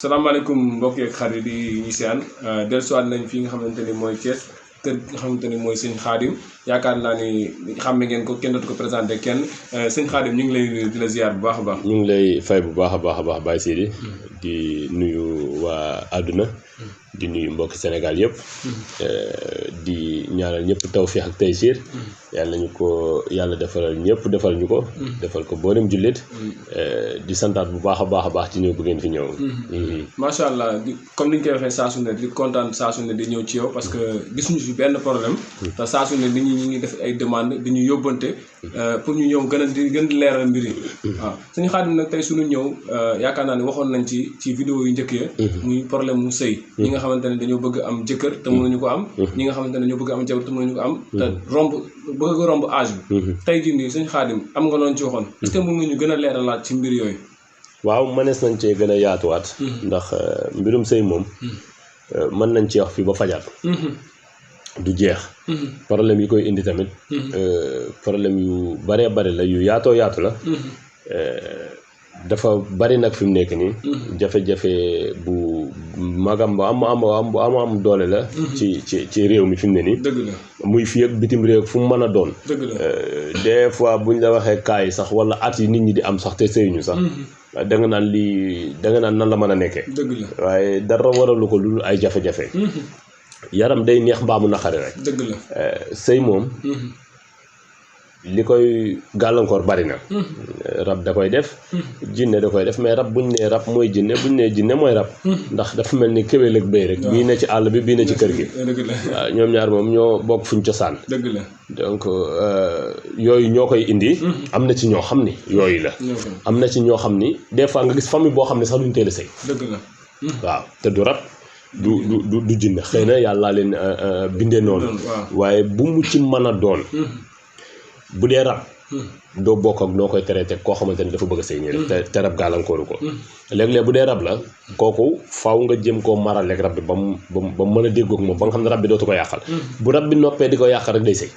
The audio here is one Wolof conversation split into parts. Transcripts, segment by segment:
salaamaaleykum mbokk yeeg xarit yi ñu seen dellusiwaat nañ fi nga xamante ni mooy Thiès kër nga xamante ni mooy sëñ Xaadim yaakaar naa ni xam ngeen ko kenn dootu ko présenté kenn sëñ Xaadim ñu ngi lay nuyu di la ziar bu baax a baax. ñu ngi lay fay bu baax a baax Baye Sidi di nuyu waa àdduna di nuyu mbokki Sénégal yëpp di ñaanal ñëpp tawfiix ak taysiir yàlla nañu ko yàlla defaral ñëpp defal ñu ko defal ko boolem jullit di santaat bu baax a baax ci ñëw bu ngeen fi ñëw. macha allah comme ni ñu koy waxee saa su ne di kontaan saa su ne di ñëw ci yow parce que gisuñu fi benn problème te saa su ne nit ñi ñu ngi def ay demande di ñu yóbbante pour ñu ñëw gën di leeral mbir yi waaw suñu Xaadim nag tey suñu ñëw yaakaar naa ne waxoon nañ ci vidéo yu njëkk ya muy problème mu sëy ñi nga xamante ne dañoo bëgg am jëkkër te mënuñu ko am ñi nga xamante ne dañoo bëgg am jabar te mënuñu ko am te bëgg romb âge bi tey jii nii suñu Xaadim am nga loon ci waxoon est-ce que mën nga ñu gën a leeralaat ci mbir yooyu. waaw mënees nañ cee gën a yaatuwaat ndax mbirum sëy moom mën nañ ci wax fii ba fajar du jeex problème yi koy indi tamit problème yu baree bari la yu yaatoo yaatu la dafa bari nag fi mu nekk nii jafe-jafe bu magam bu am doole la ci réew mi fi mu ne nii dëgg la muy fii ak bitim réew fu mu mën a doon dëgg la des fois buñ la waxee cas yi sax wala at yi nit ñi di am sax te sëyuñu sax da nga naan nan la mën a nekkee dëgg la waaye dara waralu ko lu ay jafe-jafe yaram day neex mbaamu naqari rek dëgg la sëy moom li koy gàllankoor bari na rab da koy def jinne da koy def mais rab buñ nee rab mooy jinne buñ nee jinne mooy rab ndax dafa mel ni kéwél ak béy rek bii ne ci àll bi bii ne ci kër gi waaw ñoom ñaar moom ñoo bokk fuñ cosaan dëgg la donc yooyu ñoo koy indi am na ci ñoo xam ni yooyu la am na ci ñoo xam ni des fois nga gis famille boo xam ne sax duñ teel a sëy dëgg la waaw te du rab du jinne xëy na yàllaa leen bindee noonu waaye bu mu ci mën a doon bu dee rab doo bokk ak noo koy traité koo xamante ni dafa bëgg a sëy nii rek te rab gàllankooru ko léeg-léeg bu dee rab la kooku faw nga jëm koo maral ak rab bi ba mu mën a déggoog moom ba nga xam ne rab bi dootu ko yàqal bu rab bi noppee di ko yàqal rek day sëy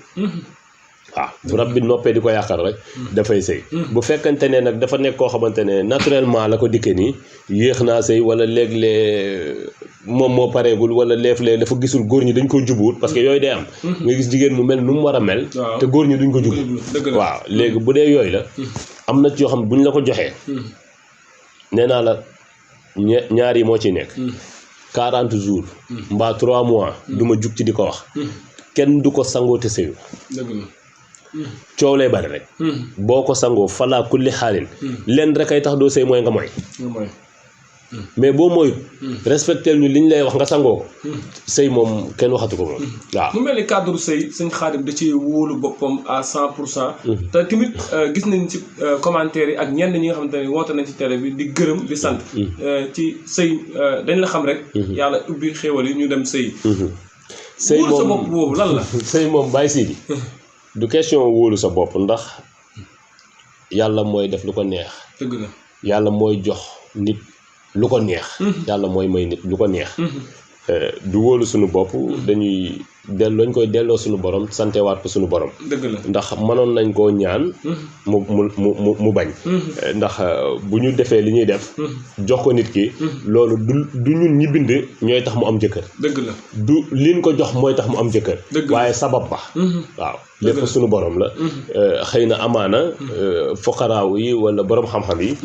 waaw bu rab bi noppee di ko yàqal rek dafay sëy bu fekkante ne nag dafa nekk koo xamante ne naturellement la ko dikkee nii yéex naa sëy wala léeg-léeg moom moo pareegul wala léeg-léeg dafa gisul góor ñi dañ ko jubuwut parce que yooyu day am nga gis jigéen mu mel nu mu war a mel te góor ñi duñ ko jubu waaw léegi bu dee yooyu la am na ci yoo xam ne buñ la ko joxee nee naa la ñaar yi moo ciy nekk 40 jours mbaa 3 mois du ma jug ci di ko wax kenn du ko sangoo te sëyu coow lay bari rek boo ko sangoo falaa kulli xaalin leen rek ay tax doo sëy mooy nga mooy mais boo mooyut respecté ñu liñ lay wax nga sangoo ko sëy moom kenn waxatu ko moom waaw mu mel ni cadre sëy sëñ Xaadim da ci wóolu boppam à 100% te tamit gis nañ ci commentaire yi ak ñenn ñi nga xamante ne woote nañ ci télé bi di gërëm di sant ci sëy dañ la xam rek yàlla ubbi xéewal yi ñu dem sëy sëy wóolu sa moom bopp boobu lan la sëy moom Baye Sidi du question wóolu sa bopp ndax yàlla mooy def lu ko neex dëgg la yàlla mooy jox nit lu ko neex yàlla mooy may nit lu ko neex du wóolu suñu bopp dañ koy delloo suñu borom santewaat ko suñu borom dëgg la ndax mënoon nañ koo ñaan mu bañ ndax bu ñu defee li ñuy def jox ko nit ki loolu du ñun ñi bind ñooy tax mu am jëkkër dëgg la du liñ ko jox mooy tax mu am jëkkër waaye sabab ba waaw lépp suñu borom la xëy na amaana foqaraaw yi wala borom xam-xam yi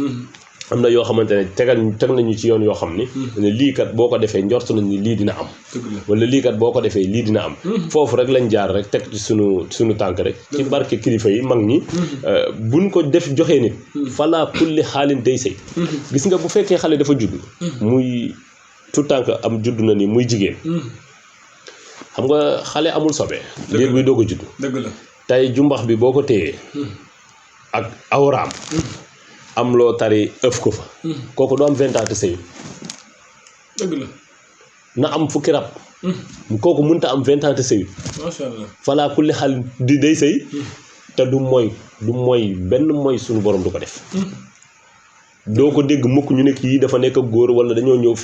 am na yoo xamante ne teg nañu ci yoon yoo xam ni ne lii kat boo ko defee njort nañ ni lii dina am wala lii kat boo ko defee lii dina am foofu rek lañ jaar rek teg ci suñu tànk rek ci barke kilifa yi mag ñi buñ ko def joxee nit falaa kulli xaalin day sëy gis nga bu fekkee xale dafa judd muy tout tànk am judd na ni muy jigéen xam nga xale amul sobe liir bi doo ko judd dëgg la tey jumbax bi boo ko téyee ak awraam am loo tari ëf ko fa kooku doo am 20 ans te sëy dëgg la na am fukki rab kooku mënta am 20 ans te sëy macha allah falaa kulli xal di day sëy te du mooy benn mooy suñu borom du ko def doo ko dégg mukk ñu ne kii dafa nekk góor wala dañoo ñëw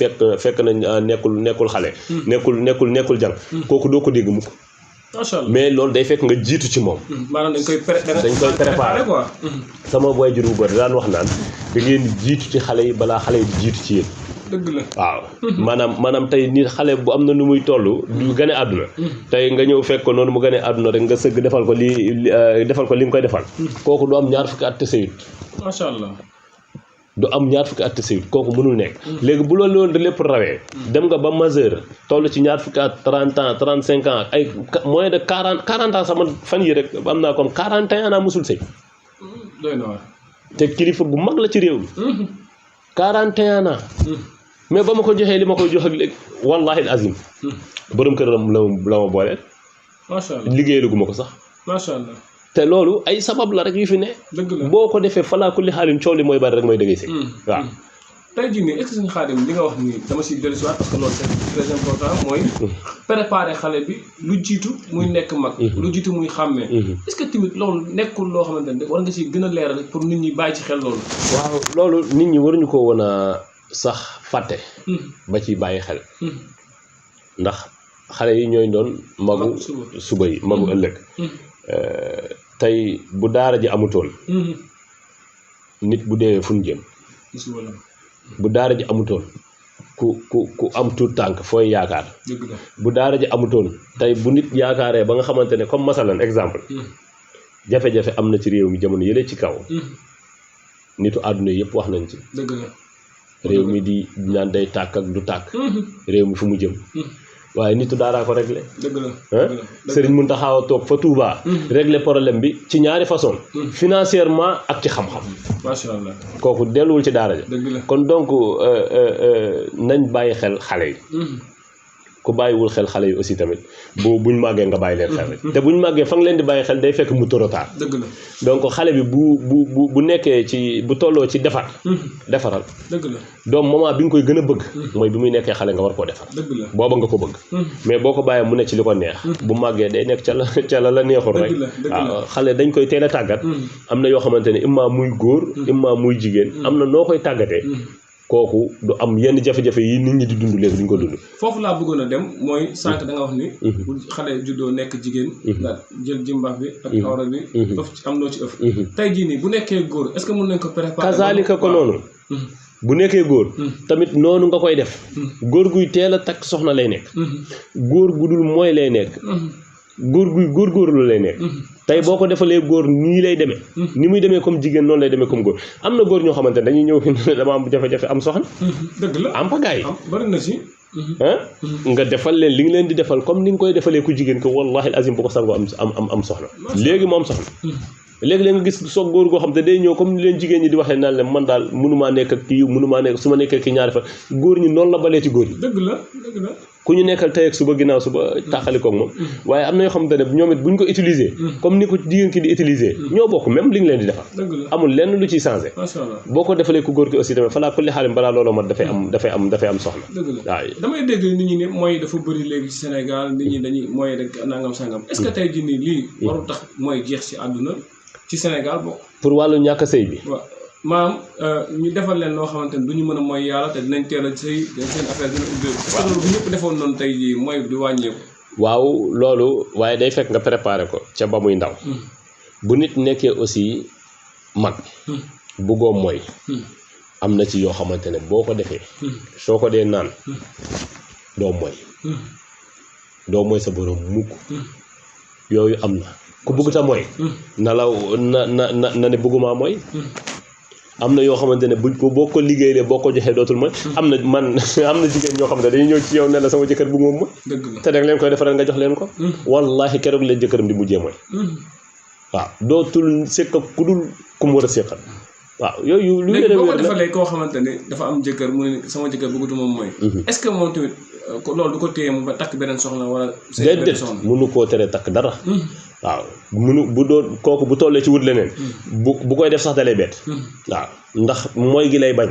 fekk na nekkul xale nekkul jàng kooku doo ko dégg mukk macha allah mais loolu day fekk nga jiitu ci moom. maanaam dañ koy préparé quoi. sama waajur bu góor daan wax naan da ngeen jiitu ci xale yi balaa xale yi di jiitu ci yéen. dëgg la waaw maanaam tey nit xale bu am na nu muy toll du gane àdduna tey nga ñëw fekk ko noonu mu gane àdduna rek nga sëgg defal ko defal ko li nga koy defal kooku du am ñaar fukki at te sëyut macha allah du am ñaar fukki at te sëyut kooku mënul nekk léegi bu loolu de lépp rawee dem nga ba majeur toll ci ñaar fukki at 30 ans 35 ans ay moins de 40 ans sama fan yi rek am naa comme 41 ans musul sëy doy na waar te kilifa gu mag la ci réew mi 41 ans mais ba ma ko joxee li ma koy jox ak léegi wallahi azim borom kër la ma booleel macha allah liggéeyalu gu ma ko sax macha allah te loolu ay sabab la rek yu fi ne dëgg la boo ko defee falaa kulli xaalin coow li mooy bari rek mooy dëggee si waaw tey jii nii est-ce que suñu Xaadim li nga wax nii dama si dellusiwaat parce que loolu c'est très important mooy préparer xale bi lu jiitu muy nekk mag lu jiitu muy xàmmee est-ce que tamit loolu nekkul loo xamante ne war nga si gën a leeral pour nit ñi bàyyi ci xel loolu waaw loolu nit ñi waruñu ko woon a sax fàtte ba ci bàyyi xel ndax xale yi ñooy doon magu suba yi magu ëllëg tey bu daara ji amutoon nit bu deewee fu ñu jëm bu daara ji amutoon ku am tuut tànk fooy yaakaar bu daara ji amutoon tey bu nit yaakaaree ba nga xamante ne comme masalan exemple jafe-jafe am na ci réew mi jamono yële ci kaw nitu àdduna yëpp wax nañ ci réew mi di naan day tàkk ak du tàkk réew mi fu mu jëm waaye nitu daaraa ko réglé Serigne Mountakha toog fa Touba réglé problème bi ci ñaari façon financièrement ak ci xam-xam macha allah kooku delluwul ci daara ja kon donc nañ bàyyi xel xale yi ku bàyyiwul xel xale yi aussi tamit buñ màggee nga bàyyi leen xel rek te buñ màggee fa nga leen di bàyyi xel day fekk mu trop tard dëgg la donc xale bi bu nekkee ci bu tolloo ci defaral dëgg la doom moment bi nga koy gën a bëgg mooy bi muy nekkee xale nga war koo defar dëgg la booba nga ko bëgg mais boo ko bàyyee mu ne ci li ko neex bu màggee day nekk ca la neexul rek waaw xale dañ koy teel a tàggat am na yoo xamante ne imma muy góor imma muy jigéen am na noo koy tàggatee kooku du am yenn jafe-jafe yi nit ñi di dund léegi duñ ko dund foofu laa bëggoon a dem mooy sànq da nga wax ni bu xale juddoo nekk jigéen nga jël jimbax bi ak awra bi ëf ci am noo ci ëf tey jii nii bu nekkee góor est-ce que mën nañ ko préparer kazalika ko noonu bu nekkee góor tamit noonu nga koy def góor guy teel a takk soxna lay nekk góor gu dul mooy lay nekk góorgóorlu lay nekk tey boo ko defalee góor nii lay demee ni muy demee comme jigéen noonu lay demee comme góor am na góor ñoo xamante ne dañuy ñëw fi dama am jafe-jafe am soxna dëgg la am pagaay bari na si nga defal leen li nga leen di defal comme ni nga koy defalee ku jigéen ko wallahi azim bu ko sangoo am soxna léegi moom soxna léegi-léegi nga gis soog góor goo xam te day ñëw comme ni leen jigéen ñi di waxee naan leen man daal mënumaa nekk ak kii mënumaa nekk su ma nekkee ki ñaari fa góor ñi noonu la balee ci góor yi dëgg la ku ñu nekkal tey ak suba ginnaaw suba tàqalikoog moom waaye am na yoo xamante ne ñoom it bu ñu ko utiliser comme ni ko jigéen ki di utiliser ñoo bokk même li nga leen di defal amul lenn lu ciy changé boo ko defalee ku góor ki aussi tamit falaa kulli xaalim balaa looloo mat dafay am soxna waaw damay dégg nit ñi ne mooy dafa bëri léegi ci Sénégal nit ñi dañuy mooy rek nangam sangam est-ce que tey jii nii lii warul tax mooy jeex ci àdduna ci Sénégal bokk pour wàllu ñàkk sëy bi maanaam ñu defal leen loo xamante ne du ñu mën a mooy yàlla te dinañ teel a sëy seen affaire dina ubbi est-ce que loolu bu ñëpp defoon noonu tey jii mooy du wàññeeku waaw loolu waaye day fekk nga préparé ko ca ba muy ndaw bu nit nekkee aussi mag bëggoo mooy am na ci yoo xamante ne boo ko defee soo ko dee naan doo mooy sa borom mukk yooyu am na ku bëgg ta mooy na ne bëggumaa mooy am na yoo xamante ne buñ ko boo ko liggéeyee boo ko joxee dootul mooy am na jigéen ñoo xamante ne dañuy ñëw ci yow ne la sama jëkkër bëgguma mooy te danga leen koy defaral nga jox leen ko wallahi keroog leen jëkkëram di mujjee mooy waaw dootul sekk ku dul ku mu war a seqal waaw yooyu lu léegi boo ko defalee koo xamante ne dafa am jëkkër mu ne sama jëkkër bëggatuma mooy est-ce que moom tamit loolu du ko téye mu ba takk beneen soxna wala déedéet mënu koo tere takk dara waaw bu doon kooku bu tollee ci wut leneen bu koy def sax dalay bett waaw ndax mooy gi lay bañ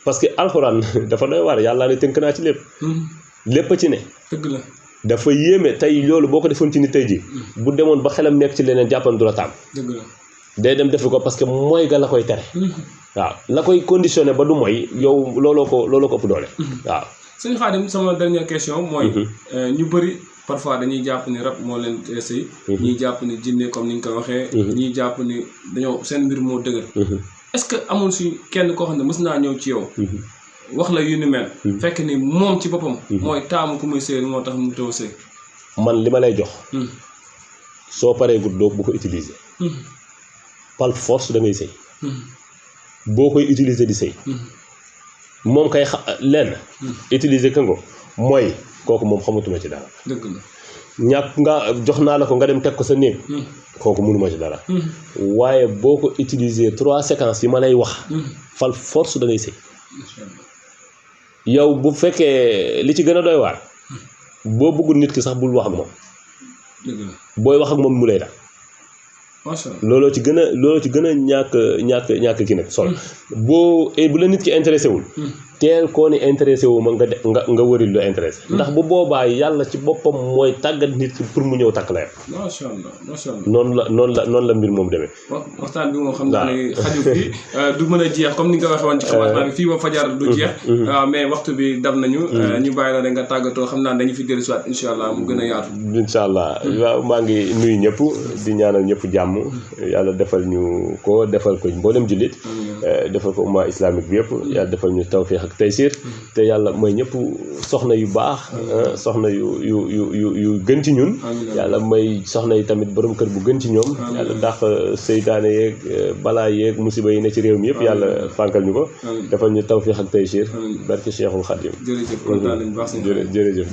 parce que alxuraan dafa doy waar yàlla ne tënk naa ci lépp ci ne dëgg la dafa yéeme tey loolu boo ko defoon ci nit tey ji bu demoon ba xelam nekk ci leneen jàppan du la taam dëgg la day dem defi ko parce que mooy ga la koy tere waaw la koy conditionné ba du mooy yow looloo ko ëpp doole waaw suñu Xaadim sama dernière question mooy ñu bëri parfois dañuy jàpp ni rab moo leen sëy ñiy jàpp ni jinne comme ni nga ko waxee ñiy jàpp ni dañoo seen mbir moo dëgër est-ce que amul si kenn koo xam ne mës naa ñëw ci yow wax la yu ni mel. fekk ni moom ci boppam. mooy taamu ku muy sëy moo tax mu tëw sëy. man li ma lay jox. soo paree gudd doo bu ko utiliser. par force da ngay sëy. boo koy utiliser di sëy. moom kay lenn. utiliser ka nga mooy kooku moom xamatuma ci dara. dëgg la. ñàkk nga jox naa la ko nga dem teg ko sa néeg. kooku mënuma ci dara. waaye boo ko utiliser 3 séquences yi ma lay wax. fal force da ngay sëy. yow bu fekkee li ci gën a doy waar. boo bëggul nit ki sax bul wax ak moom. dëgg la booy wax ak moom mu lay tax. macha allah looloo ci gën a ñàkk ki nag sol bu la nit ki intéressé wul. teel koo ni intéressé wu ma nga wëril lu intéressé. ndax bu boobaa yàlla ci boppam mooy tàggat nit ki pour mu ñëw takk la yam. macha allah noonu la mbir moom demee. waxtaan bi moom xam naa ne xaju fi du mën a jeex comme ni nga ko waxee woon ci commencement bi fii ba fajar du jeex. waaw mais waxtu bi dab nañu. ñu bàyyi la rek nga tàggatoo xam naa dañu fi dellu si waat incha allah mu gën a yaatu. incha allah waaw maa ngi nuyu ñëpp di ñaanal ñëpp jàmm yàlla defal ñu ko defal ko mboolem jullit. defal ko umma islamique bi yëpp yàlla defal ñu tawfiq ak taysir te yàlla mooy ñëpp soxna yu baax soxna yu gën ci ñun yàlla may soxna yi tamit borom kër bu gën ci ñoom yàlla ndax seytaane yeeg balaa yeeg musiba yi ne ci réew mi yëpp yàlla fànkal ñu ko defal ñu tawfiq ak taysir barke Cheikhul Khadim jërëjëf